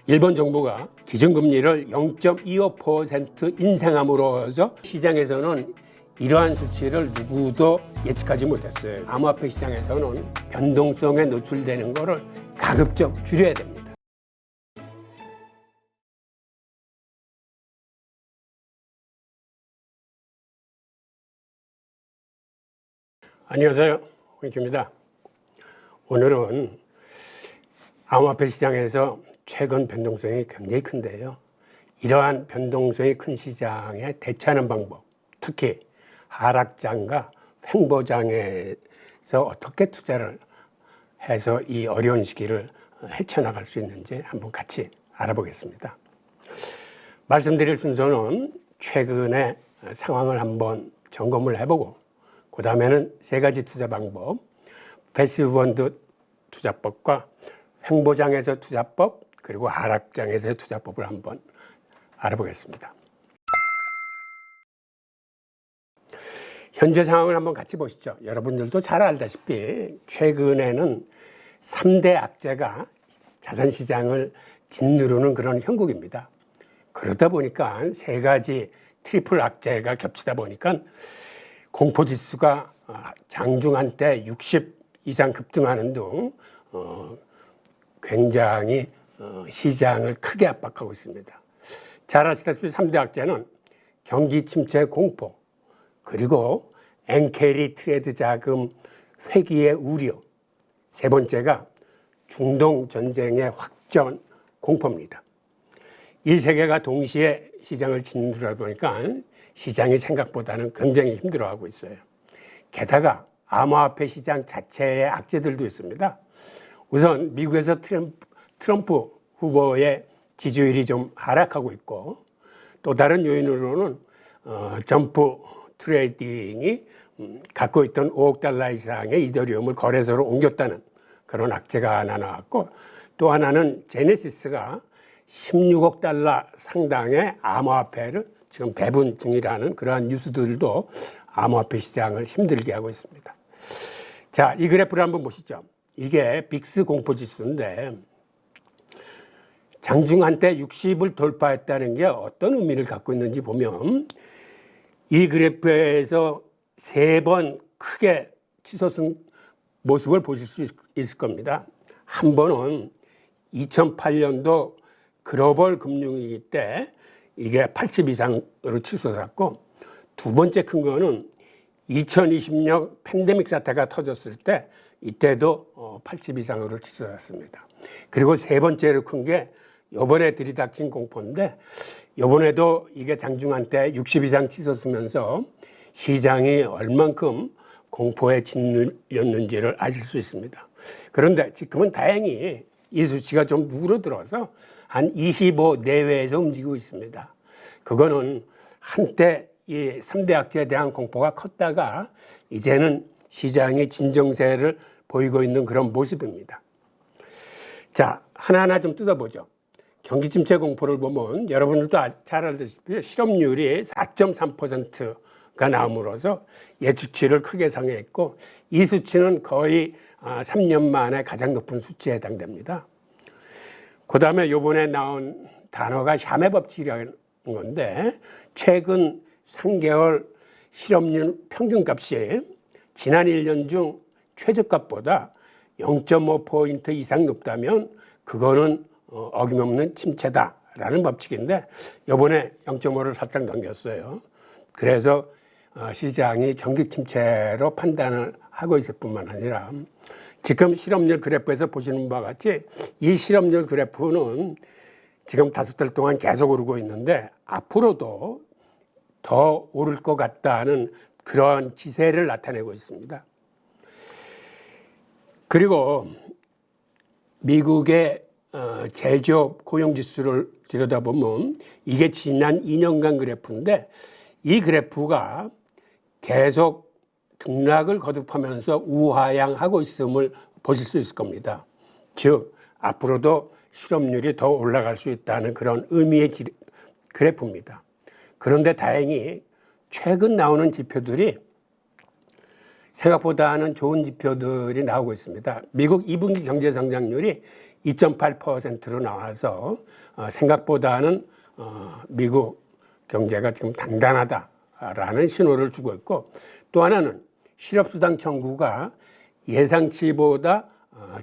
일본 정부가 기준금리를 0.25% 인상함으로써 시장에서는 이러한 수치를 누구도 예측하지 못했어요. 암호화폐 시장에서는 변동성에 노출되는 것을 가급적 줄여야 됩니다. 안녕하세요, 홍익규입니다. 오늘은 암호화폐 시장에서 최근 변동성이 굉장히 큰데요. 이러한 변동성이 큰 시장에 대처하는 방법, 특히 하락장과 횡보장에서 어떻게 투자를 해서 이 어려운 시기를 헤쳐나갈 수 있는지 한번 같이 알아보겠습니다. 말씀드릴 순서는 최근의 상황을 한번 점검을 해보고, 그 다음에는 세 가지 투자 방법, 패시브 펀드 투자법과 횡보장에서 투자법, 그리고 하락장에서의 투자법을 한번 알아보겠습니다. 현재 상황을 한번 같이 보시죠. 여러분들도 잘 알다시피 최근에는 3대 악재가 자산시장을 짓누르는 그런 형국입니다. 그러다 보니까 세 가지 트리플 악재가 겹치다 보니까 공포지수가 장중 한때 60 이상 급등하는 등 굉장히 시장을 크게 압박하고 있습니다. 잘 아시다시피 3대 악재는 경기 침체 공포, 그리고 엔캐리 트레이드 자금 회귀의 우려, 세 번째가 중동 전쟁의 확전 공포입니다. 이 세 개가 동시에 시장을 짓누르다 보니까 시장이 생각보다는 굉장히 힘들어하고 있어요. 게다가 암호화폐 시장 자체의 악재들도 있습니다. 우선 미국에서 트럼프 후보의 지지율이 좀 하락하고 있고, 또 다른 요인으로는 점프 트레이딩이 갖고 있던 5억 달러 이상의 이더리움을 거래소로 옮겼다는 그런 악재가 하나 나왔고, 또 하나는 제네시스가 16억 달러 상당의 암호화폐를 지금 배분 중이라는 그러한 뉴스들도 암호화폐 시장을 힘들게 하고 있습니다. 자, 이 그래프를 한번 보시죠. 이게 빅스 공포지수인데 장중 한때 60을 돌파했다는 게 어떤 의미를 갖고 있는지 보면, 이 그래프에서 3번 크게 치솟은 모습을 보실 수 있을 겁니다. 한 번은 2008년도 글로벌 금융위기 때 이게 80 이상으로 치솟았고, 두 번째 큰 거는 2020년 팬데믹 사태가 터졌을 때 이때도 80 이상으로 치솟았습니다. 그리고 세 번째로 큰 게 이번에 들이닥친 공포인데, 이번에도 이게 장중 한때 60 이상 치솟으면서 시장이 얼만큼 공포에 짓눌렸는지를 아실 수 있습니다. 그런데 지금은 다행히 이 수치가 좀 누그러들어서 한 25 내외에서 움직이고 있습니다. 그거는 한때 이 3대 악재에 대한 공포가 컸다가 이제는 시장이 진정세를 보이고 있는 그런 모습입니다. 자, 하나하나 좀 뜯어보죠. 경기 침체 공포를 보면 여러분들도 잘 알다시피 실업률이 4.3%가 나옴으로써 예측치를 크게 상회했고, 이 수치는 거의 3년 만에 가장 높은 수치에 해당됩니다. 그 다음에 이번에 나온 단어가 샤메 법칙이라는 건데, 최근 3개월 실업률 평균값이 지난 1년 중 최저값보다 0.5% 이상 높다면 그거는 어김없는 침체다라는 법칙인데, 이번에 0.5를 살짝 넘겼어요. 그래서 시장이 경기 침체로 판단을 하고 있을 뿐만 아니라, 지금 실업률 그래프에서 보시는 바와 같이 이 실업률 그래프는 지금 5달 동안 계속 오르고 있는데 앞으로도 더 오를 것 같다는 그런 기세를 나타내고 있습니다. 그리고 미국의 제조업 고용지수를 들여다보면 이게 지난 2년간 그래프인데, 이 그래프가 계속 등락을 거듭하면서 우하향하고 있음을 보실 수 있을 겁니다. 즉 앞으로도 실업률이 더 올라갈 수 있다는 그런 의미의 그래프입니다. 그런데 다행히 최근 나오는 지표들이 생각보다는 좋은 지표들이 나오고 있습니다. 미국 2분기 경제 성장률이 2.8%로 나와서 생각보다는 미국 경제가 지금 단단하다라는 신호를 주고 있고, 또 하나는 실업수당 청구가 예상치보다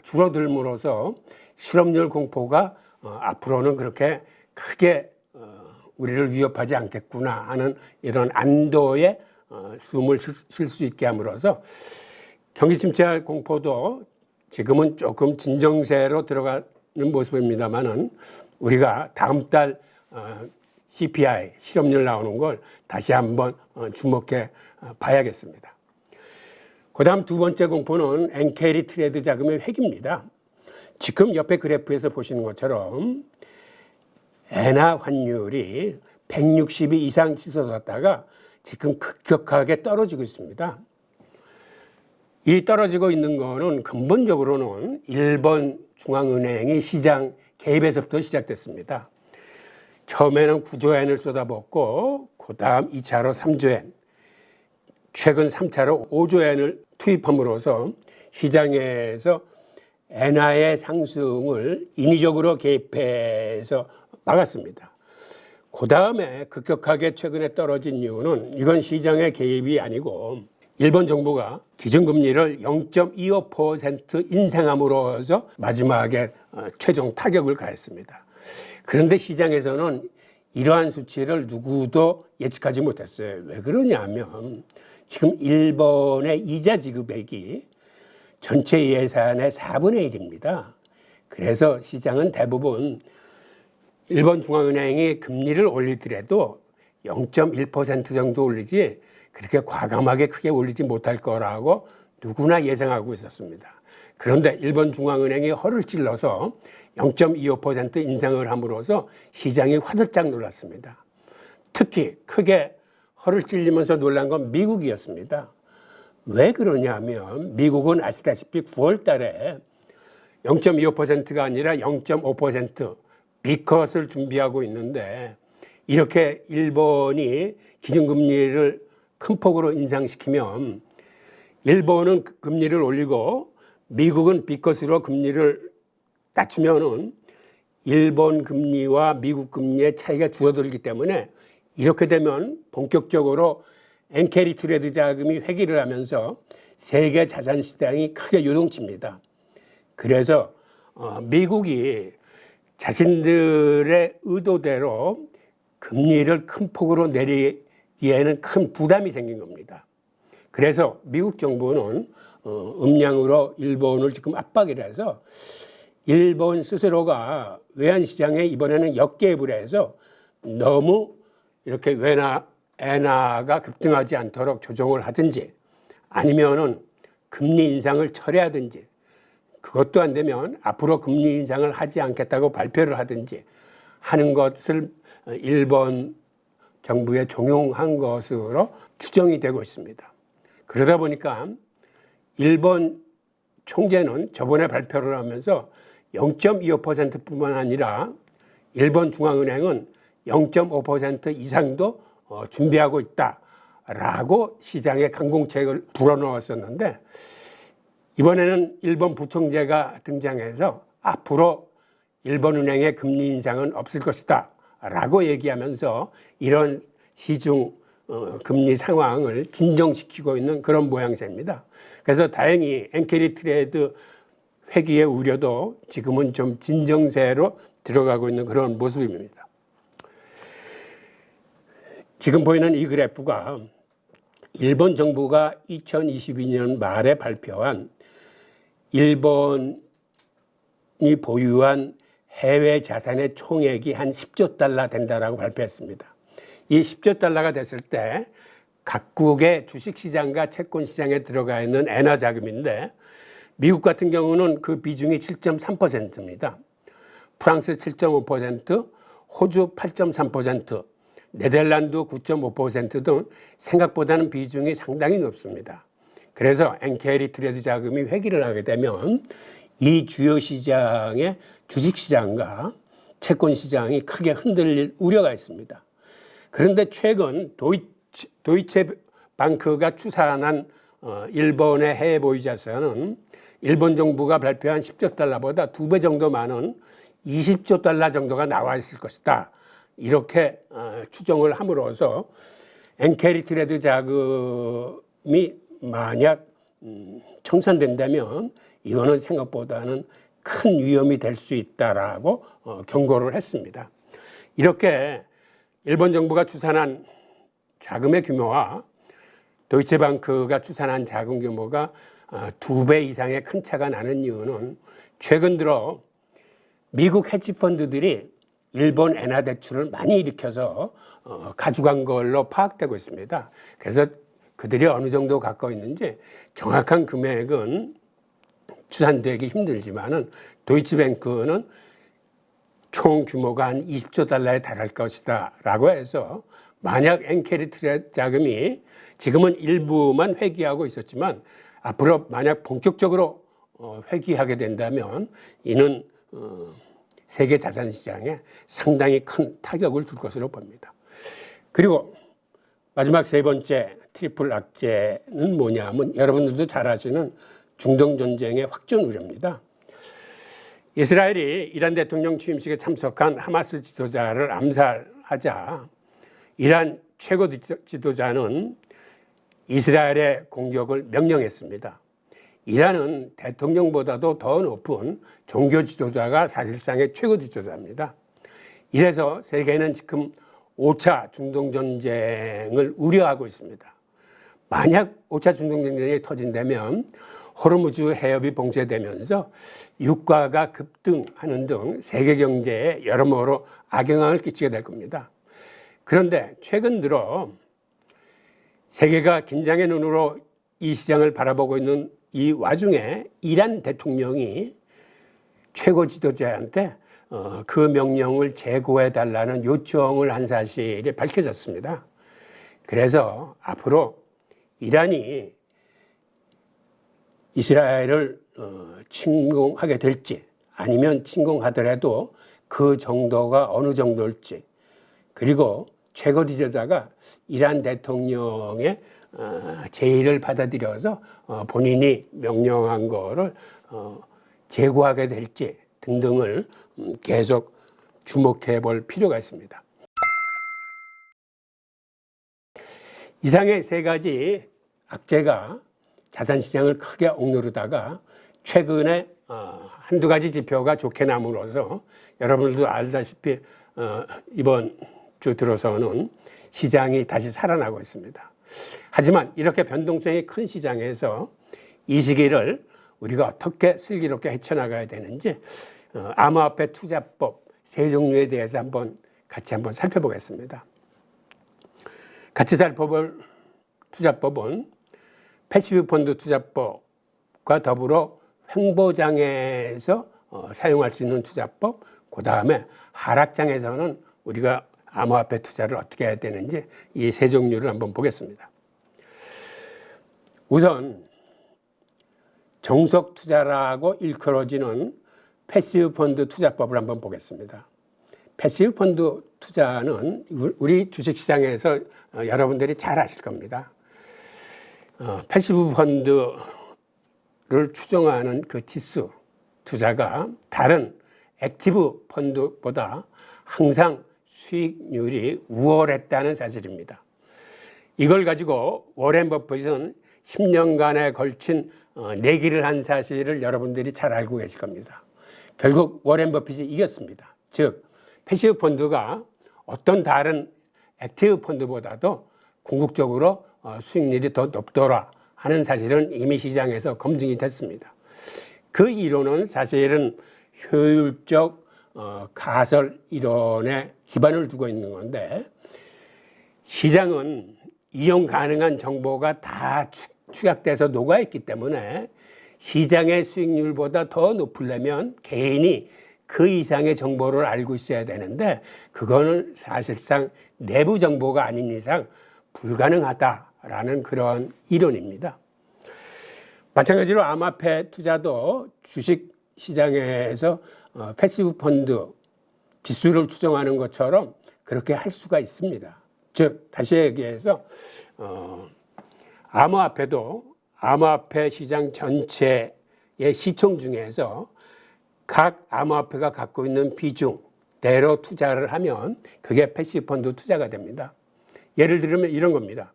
줄어들므로써 실업률 공포가 앞으로는 그렇게 크게 우리를 위협하지 않겠구나 하는 이런 안도의 숨을 쉴 수 있게 함으로써 경기 침체 공포도 지금은 조금 진정세로 들어가는 모습입니다만은 우리가 다음 달 CPI 실업률 나오는 걸 다시 한번 주목해 봐야겠습니다. 그다음 두 번째 공포는 엔캐리 트레이드 자금의 회귀입니다. 지금 옆에 그래프에서 보시는 것처럼 엔화 환율이 160이 이상 치솟았다가 지금 급격하게 떨어지고 있습니다. 이 떨어지고 있는 거는 근본적으로는 일본 중앙은행이 시장 개입에서부터 시작됐습니다. 처음에는 9조 엔을 쏟아붓고 그다음 2차로 3조 엔, 최근 3차로 5조 엔을 투입함으로써 시장에서 엔화의 상승을 인위적으로 개입해서 막았습니다. 그 다음에 급격하게 최근에 떨어진 이유는 이건 시장의 개입이 아니고 일본 정부가 기준금리를 0.25% 인상함으로써 마지막에 최종 타격을 가했습니다. 그런데 시장에서는 이러한 수치를 누구도 예측하지 못했어요. 왜 그러냐면 지금 일본의 이자 지급액이 전체 예산의 4분의 1입니다. 그래서 시장은 대부분 일본 중앙은행이 금리를 올리더라도 0.1% 정도 올리지 그렇게 과감하게 크게 올리지 못할 거라고 누구나 예상하고 있었습니다. 그런데 일본 중앙은행이 허를 찔러서 0.25% 인상을 함으로써 시장이 화들짝 놀랐습니다. 특히 크게 허를 찔리면서 놀란 건 미국이었습니다. 왜 그러냐면 미국은 아시다시피 9월 달에 0.25%가 아니라 0.5% B컷을 준비하고 있는데 이렇게 일본이 기준금리를 큰 폭으로 인상시키면 일본은 금리를 올리고 미국은 B컷으로 금리를 낮추면은 일본 금리와 미국 금리의 차이가 줄어들기 때문에 이렇게 되면 본격적으로 엔캐리 트레이드 자금이 회귀를 하면서 세계 자산 시장이 크게 요동칩니다. 그래서 미국이 자신들의 의도대로 금리를 큰 폭으로 내리기에는 큰 부담이 생긴 겁니다. 그래서 미국 정부는 음량으로 일본을 지금 압박을 해서 일본 스스로가 외환시장에 이번에는 역개입을 해서 너무 이렇게 엔화가 급등하지 않도록 조정을 하든지 아니면은 금리 인상을 철회하든지 그것도 안 되면 앞으로 금리 인상을 하지 않겠다고 발표를 하든지 하는 것을 일본 정부에 종용한 것으로 추정이 되고 있습니다. 그러다 보니까 일본 총재는 저번에 발표를 하면서 0.25%뿐만 아니라 일본 중앙은행은 0.5% 이상도 준비하고 있다라고 시장에 강공책을 불어넣었었는데 이번에는 일본 부총재가 등장해서 앞으로 일본은행의 금리 인상은 없을 것이다 라고 얘기하면서 이런 시중 금리 상황을 진정시키고 있는 그런 모양새입니다. 그래서 다행히 엔캐리 트레이드 회귀의 우려도 지금은 좀 진정세로 들어가고 있는 그런 모습입니다. 지금 보이는 이 그래프가 일본 정부가 2022년 말에 발표한 일본이 보유한 해외 자산의 총액이 한 10조 달러 된다라고 발표했습니다. 이 10조 달러가 됐을 때 각국의 주식시장과 채권시장에 들어가 있는 엔화 자금인데 미국 같은 경우는 그 비중이 7.3%입니다. 프랑스 7.5%, 호주 8.3%, 네덜란드 9.5% 등 생각보다는 비중이 상당히 높습니다. 그래서 엔캐리 트레이드 자금이 회귀를 하게 되면 이 주요 시장의 주식시장과 채권시장이 크게 흔들릴 우려가 있습니다. 그런데 최근 도이체 방크가 추산한 일본의 해외 보유자산은 일본 정부가 발표한 10조 달러보다 2배 정도 많은 20조 달러 정도가 나와 있을 것이다. 이렇게 추정을 함으로써 엔케리 트레이드 자금이 만약 청산된다면 이거는 생각보다는 큰 위험이 될 수 있다라고 경고를 했습니다. 이렇게 일본 정부가 추산한 자금의 규모와 도이체방크가 추산한 자금 규모가 2배 이상의 큰 차가 나는 이유는 최근 들어 미국 헤지펀드들이 일본 엔화 대출을 많이 일으켜서 가져간 걸로 파악되고 있습니다. 그래서 그들이 어느 정도 갖고 있는지 정확한 금액은 추산되기 힘들지만은 도이치뱅크는 총 규모가 한 20조 달러에 달할 것이다 라고 해서 만약 엔케리 트레이드 자금이 지금은 일부만 회귀하고 있었지만 앞으로 만약 본격적으로 회귀하게 된다면 이는 세계 자산 시장에 상당히 큰 타격을 줄 것으로 봅니다. 그리고 마지막 세 번째 트리플 악재는 뭐냐면 여러분들도 잘 아시는 중동 전쟁의 확전 우려입니다. 이스라엘이 이란 대통령 취임식에 참석한 하마스 지도자를 암살하자 이란 최고 지도자는 이스라엘의 공격을 명령했습니다. 이란은 대통령보다도 더 높은 종교 지도자가 사실상의 최고 지도자입니다. 이래서 세계는 지금 5차 중동 전쟁을 우려하고 있습니다. 만약 5차 중동 전쟁이 터진다면 호르무즈 해협이 봉쇄되면서 유가가 급등하는 등 세계 경제에 여러모로 악영향을 끼치게 될 겁니다. 그런데 최근 들어 세계가 긴장의 눈으로 이 시장을 바라보고 있는 이 와중에 이란 대통령이 최고 지도자한테 그 명령을 재고해 달라는 요청을 한 사실이 밝혀졌습니다. 그래서 앞으로 이란이 이스라엘을 침공하게 될지 아니면 침공하더라도 그 정도가 어느 정도일지 그리고 최고 지도자가 이란 대통령의 제의를 받아들여서 본인이 명령한 거를 재고하게 될지 등등을 계속 주목해 볼 필요가 있습니다. 이상의 세 가지 악재가 자산시장을 크게 억누르다가 최근에 한두 가지 지표가 좋게 남으로써 여러분들도 알다시피 이번 주 들어서는 시장이 다시 살아나고 있습니다. 하지만 이렇게 변동성이 큰 시장에서 이 시기를 우리가 어떻게 슬기롭게 헤쳐나가야 되는지 암호화폐 투자법 세 종류에 대해서 같이 한번 살펴보겠습니다. 같이 살펴볼 투자법은 패시브 펀드 투자법과 더불어 횡보장에서 사용할 수 있는 투자법, 그 다음에 하락장에서는 우리가 암호화폐 투자를 어떻게 해야 되는지 이 세 종류를 한번 보겠습니다. 우선 정석 투자라고 일컬어지는 패시브 펀드 투자법을 한번 보겠습니다. 패시브 펀드 투자는 우리 주식시장에서 여러분들이 잘 아실 겁니다. 패시브 펀드를 추정하는 그 지수 투자가 다른 액티브 펀드보다 항상 수익률이 우월했다는 사실입니다. 이걸 가지고 워렌 버핏은 10년간에 걸친 내기를 한 사실을 여러분들이 잘 알고 계실 겁니다. 결국 워렌 버핏이 이겼습니다. 즉 패시브 펀드가 어떤 다른 액티브 펀드보다도 궁극적으로 수익률이 더 높더라 하는 사실은 이미 시장에서 검증이 됐습니다. 그 이론은 사실은 효율적 가설 이론에 기반을 두고 있는 건데 시장은 이용 가능한 정보가 다 축약돼서 녹아있기 때문에 시장의 수익률보다 더 높으려면 개인이 그 이상의 정보를 알고 있어야 되는데 그거는 사실상 내부 정보가 아닌 이상 불가능하다라는 그런 이론입니다. 마찬가지로 암호화폐 투자도 주식 시장에서 패시브 펀드 지수를 추정하는 것처럼 그렇게 할 수가 있습니다. 즉 다시 얘기해서 암호화폐도 암호화폐 시장 전체의 시총 중에서 각 암호화폐가 갖고 있는 비중대로 투자를 하면 그게 패시브 펀드 투자가 됩니다. 예를 들면 이런 겁니다.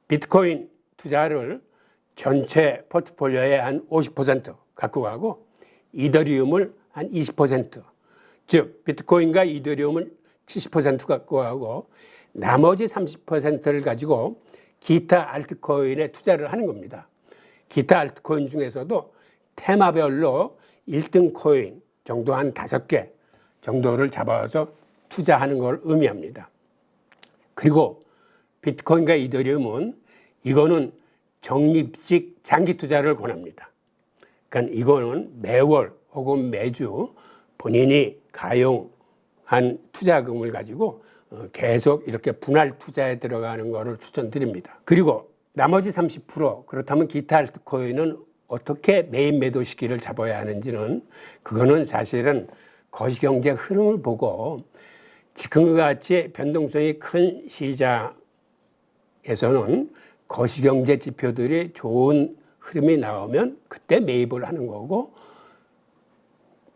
비트코인 투자를 전체 포트폴리오의 한 50% 갖고 가고 이더리움을 한 20%, 즉 비트코인과 이더리움을 70% 갖고 가고 나머지 30%를 가지고 기타 알트코인에 투자를 하는 겁니다. 기타 알트코인 중에서도 테마별로 1등 코인 정도 한 5개 정도를 잡아서 투자하는 걸 의미합니다. 그리고 비트코인과 이더리움은 이거는 적립식 장기 투자를 권합니다. 그러니까 이거는 매월 혹은 매주 본인이 가용한 투자금을 가지고 계속 이렇게 분할 투자에 들어가는 것을 추천드립니다. 그리고 나머지 30%, 그렇다면 기타 알트코인은 어떻게 매입 매도 시기를 잡아야 하는지는 그거는 사실은 거시경제 흐름을 보고 지금과 같이 변동성이 큰 시장에서는 거시경제 지표들이 좋은 흐름이 나오면 그때 매입을 하는 거고,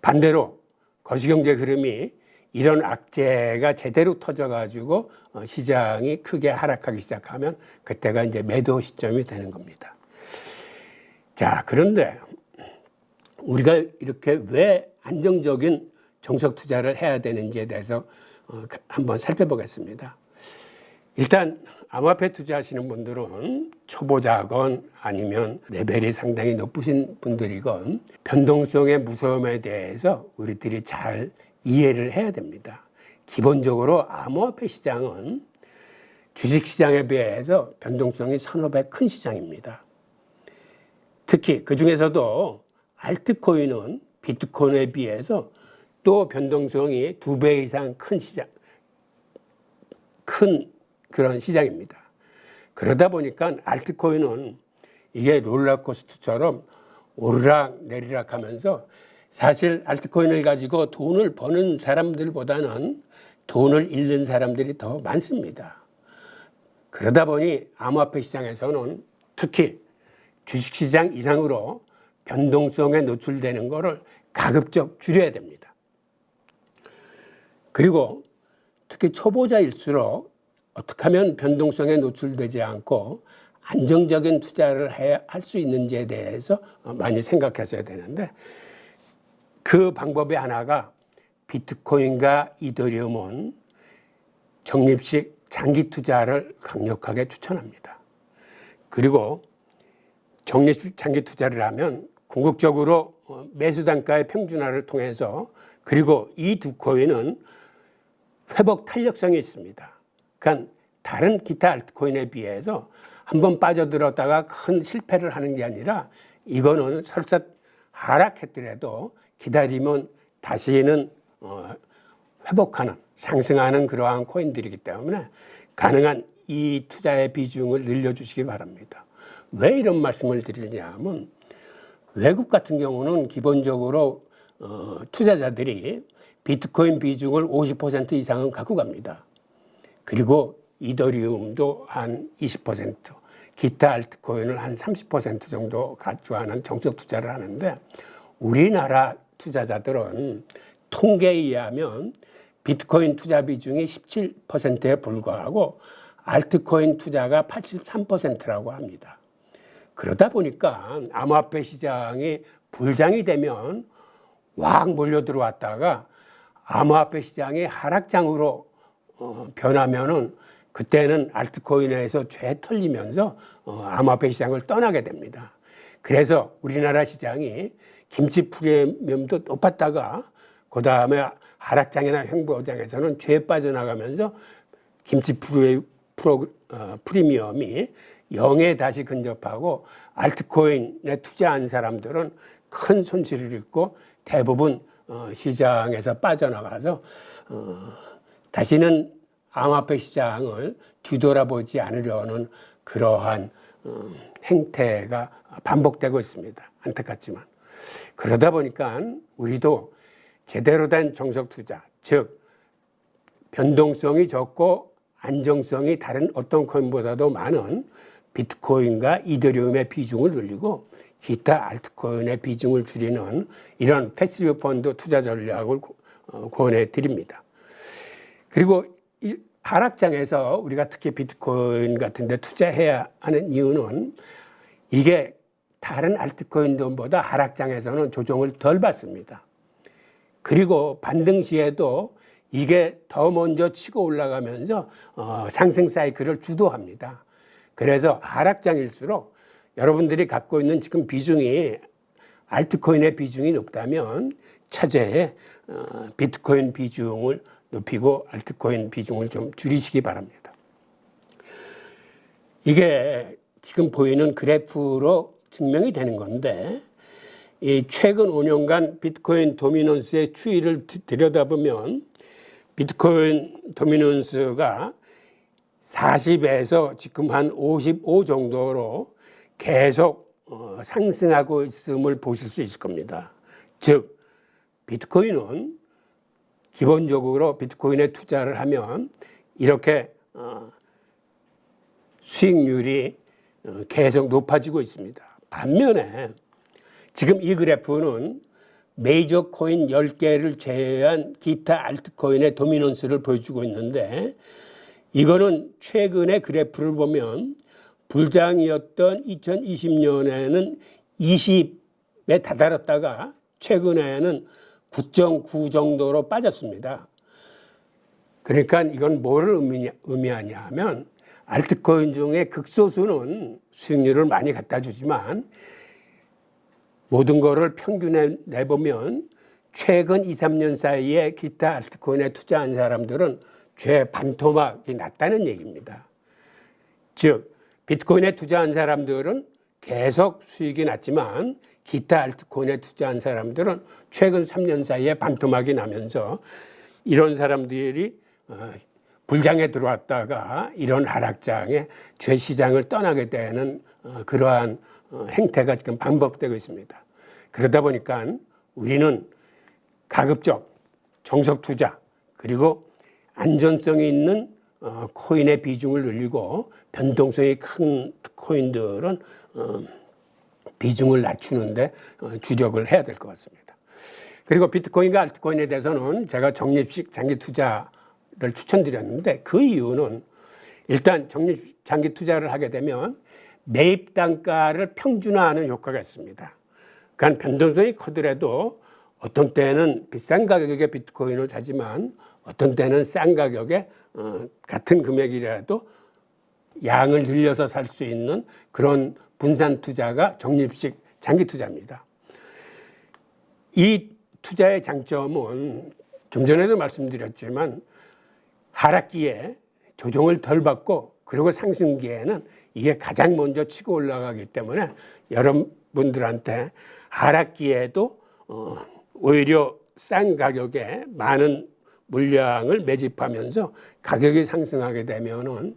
반대로 거시경제 흐름이 이런 악재가 제대로 터져가지고 시장이 크게 하락하기 시작하면 그때가 이제 매도 시점이 되는 겁니다. 자, 그런데 우리가 이렇게 왜 안정적인 정석 투자를 해야 되는지에 대해서 한번 살펴보겠습니다. 일단 암호화폐 투자하시는 분들은 초보자건 아니면 레벨이 상당히 높으신 분들이건 변동성의 무서움에 대해서 우리들이 잘 이해를 해야 됩니다. 기본적으로 암호화폐 시장은 주식시장에 비해서 변동성이 서너 배 큰 시장입니다. 특히 그 중에서도 알트코인은 비트코인에 비해서 또 변동성이 2배 이상 큰 시장, 큰 그런 시장입니다. 그러다 보니까 알트코인은 이게 롤러코스터처럼 오르락 내리락 하면서 사실 알트코인을 가지고 돈을 버는 사람들보다는 돈을 잃는 사람들이 더 많습니다. 그러다 보니 암호화폐 시장에서는 특히 주식시장 이상으로 변동성에 노출되는 것을 가급적 줄여야 됩니다. 그리고 특히 초보자일수록 어떻게 하면 변동성에 노출되지 않고 안정적인 투자를 할 수 있는지에 대해서 많이 생각하셔야 되는데, 그 방법의 하나가 비트코인과 이더리움은 적립식 장기 투자를 강력하게 추천합니다. 그리고 적립식 장기 투자를 하면 궁극적으로 매수 단가의 평준화를 통해서, 그리고 이 두 코인은 회복 탄력성이 있습니다. 그러니까 다른 기타 알트코인에 비해서 한번 빠져들었다가 큰 실패를 하는 게 아니라 이거는 설사 하락했더라도 기다리면 다시는 회복하는, 상승하는 그러한 코인들이기 때문에 가능한 이 투자의 비중을 늘려주시기 바랍니다. 왜 이런 말씀을 드리냐면, 외국 같은 경우는 기본적으로 투자자들이 비트코인 비중을 50% 이상은 갖고 갑니다. 그리고 이더리움도 한 20%, 기타 알트코인을 한 30% 정도 가져가는 정석 투자를 하는데, 우리나라 투자자들은 통계에 의하면 비트코인 투자 비중이 17%에 불과하고 알트코인 투자가 83%라고 합니다. 그러다 보니까 암호화폐 시장이 불장이 되면 확 몰려 들어왔다가 암호화폐 시장이 하락장으로 변하면은 그때는 알트코인에서 죄 털리면서 암호화폐 시장을 떠나게 됩니다. 그래서 우리나라 시장이 김치 프리미엄도 높았다가 그 다음에 하락장이나 횡보장에서는 죄 빠져나가면서 김치 프리미엄이 0에 다시 근접하고 알트코인에 투자한 사람들은 큰 손실을 입고 대부분 시장에서 빠져나가서 다시는 암호화폐 시장을 뒤돌아보지 않으려는 그러한 행태가 반복되고 있습니다. 안타깝지만. 그러다 보니까 우리도 제대로 된 정석 투자, 즉 변동성이 적고 안정성이 다른 어떤 코인보다도 많은 비트코인과 이더리움의 비중을 늘리고 기타 알트코인의 비중을 줄이는 이런 패시브 펀드 투자 전략을 권해 드립니다. 그리고 이 하락장에서 우리가 특히 비트코인 같은 데 투자해야 하는 이유는 이게 다른 알트코인들보다 하락장에서는 조정을 덜 받습니다. 그리고 반등 시에도 이게 더 먼저 치고 올라가면서 상승 사이클을 주도합니다. 그래서 하락장일수록 여러분들이 갖고 있는 지금 비중이 알트코인의 비중이 높다면 차제에 비트코인 비중을 높이고 알트코인 비중을 좀 줄이시기 바랍니다. 이게 지금 보이는 그래프로 증명이 되는 건데 이 최근 5년간 비트코인 도미넌스의 추이를 들여다보면 비트코인 도미넌스가 40에서 지금 한 55 정도로 계속 상승하고 있음을 보실 수 있을 겁니다. 즉 비트코인은 기본적으로 비트코인에 투자를 하면 이렇게 수익률이 계속 높아지고 있습니다. 반면에 지금 이 그래프는 메이저 코인 10개를 제외한 기타 알트코인의 도미넌스를 보여주고 있는데 이거는 최근의 그래프를 보면 불장이었던 2020년에는 20에 다다랐다가 최근에는 9.9 정도로 빠졌습니다. 그러니까 이건 뭐를 의미하냐 하면 알트코인 중에 극소수는 수익률을 많이 갖다 주지만 모든 거를 평균에 내보면 최근 2, 3년 사이에 기타 알트코인에 투자한 사람들은 죄 반토막이 났다는 얘기입니다. 즉 비트코인에 투자한 사람들은 계속 수익이 났지만 기타 알트코인에 투자한 사람들은 최근 3년 사이에 반토막이 나면서 이런 사람들이 불장에 들어왔다가 이런 하락장에 죄시장을 떠나게 되는 그러한 행태가 지금 반복되고 있습니다. 그러다 보니까 우리는 가급적 정석 투자 그리고 안전성이 있는 코인의 비중을 늘리고 변동성이 큰 코인들은 비중을 낮추는데 주력을 해야 될 것 같습니다. 그리고 비트코인과 알트코인에 대해서는 제가 적립식 장기 투자를 추천드렸는데 그 이유는 일단 적립식 장기 투자를 하게 되면 매입 단가를 평준화하는 효과가 있습니다. 그러니까 변동성이 크더라도 어떤 때는 비싼 가격에 비트코인을 사지만 어떤 때는 싼 가격에 같은 금액이라도 양을 늘려서 살 수 있는 그런 분산 투자가 적립식 장기 투자입니다. 이 투자의 장점은 좀 전에도 말씀드렸지만 하락기에 조정을 덜 받고 그리고 상승기에는 이게 가장 먼저 치고 올라가기 때문에 여러분들한테 하락기에도 오히려 싼 가격에 많은 물량을 매집하면서 가격이 상승하게 되면은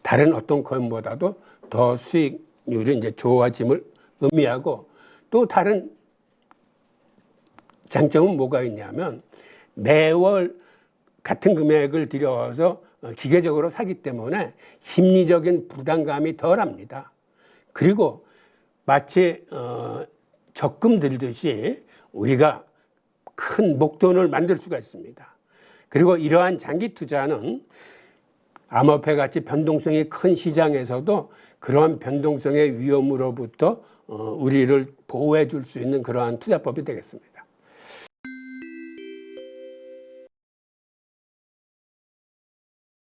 다른 어떤 코인보다도 더 수익률이 이제 좋아짐을 의미하고 또 다른 장점은 뭐가 있냐면 매월 같은 금액을 들여서 기계적으로 사기 때문에 심리적인 부담감이 덜합니다. 그리고 마치 적금 들듯이 우리가 큰 목돈을 만들 수가 있습니다. 그리고 이러한 장기 투자는 암호화폐 같이 변동성이 큰 시장에서도 그러한 변동성의 위험으로부터 우리를 보호해 줄 수 있는 그러한 투자법이 되겠습니다.